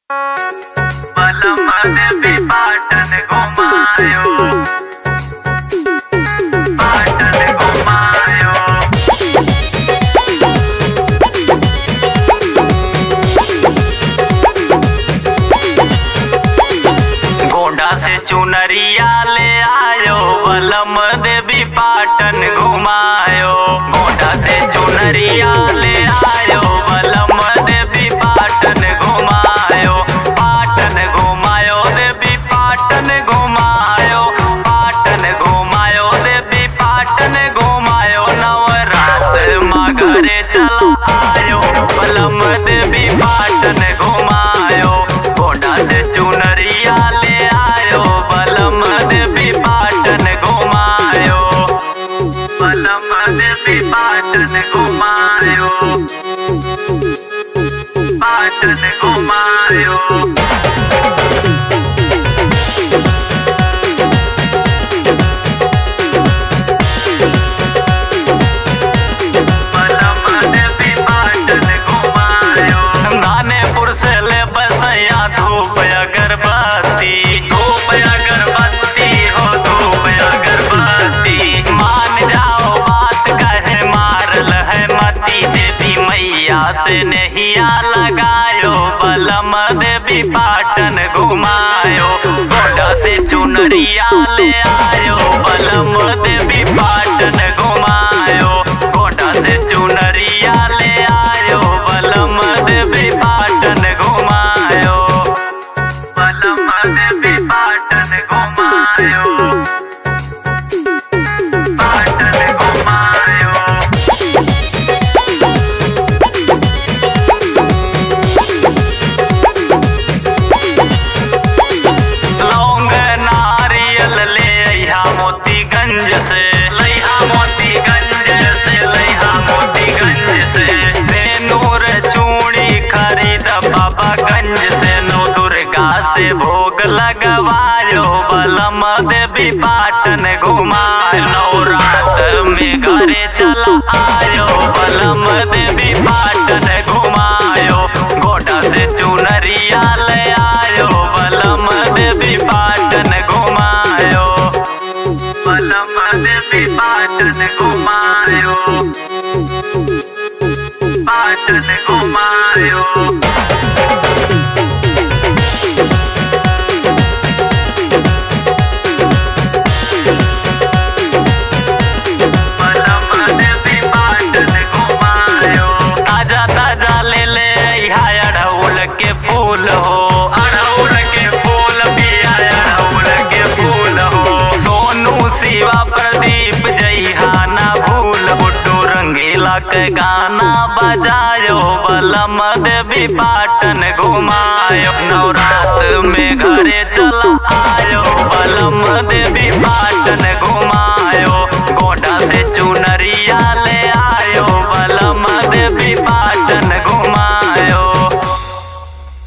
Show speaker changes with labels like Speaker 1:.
Speaker 1: बलम देवी पाटन घुमायो, पाटन घुमायो। गोंडा से चुनरिया ले आयो, बलम देवी पाटन घुमायो। गोंडा से चुनरिया ले आयो, बलम देवी पाटन घुमायो। पाटन घुमायो देवी पाटन घुमायो, पाटन घुमायो देवी पाटन घुमायो। नवरात माँ घरे चला आयो, बलम देवी पाटन घुमायो। गोंडा से चुनरिया ले आयो, बलम देवी पाटन घुमायो। बलम देवी पाटन घुमायो, पाटन घुमायो। धूप अगरबत्ती, धूप अगरबत्ती हो, धूप अगरबत्ती। मान जाओ बात कहे मारल है मती, देवी मैया से नहिया लगायो, बलम देवी पाटन घुमायो। गोंडा से चुनरिया ले आयो, बलम देवी पाटन घुमायो। गोंडा से चुनरिया ले आयो, बलम देवी पाटन घुमायो। बलम देवी पाटन घुमायो, पाटन घुमायो। लौंग नारियल ले अइहा मोतीगंज से, लइहा मोतीगंज से, लइहा मोतीगंज से। सेनूर चूड़ी खरीद बाबागंज से, नौ दुर्गा से भोग लगवायो, बलम देवी पाटन घुमायो। नवरात में घरे चला आयो, बलम देवी पाटन घुमायो। गोंडा से चुनरिया ले आयो, बलम देवी पाटन घुमायो। बलम देवी पाटन घुमायो, पाटन घुमायो। फूल हो, अड़हुल के फूल पिया, अड़हुल के फूल हो। सोनू शिवा प्रदीप जइहा ना भूल, बुड्डू रंगीला के गाना बजायो, बलम देवी पाटन घुमायो। नवरात में घरे चला आयो, बलम देवी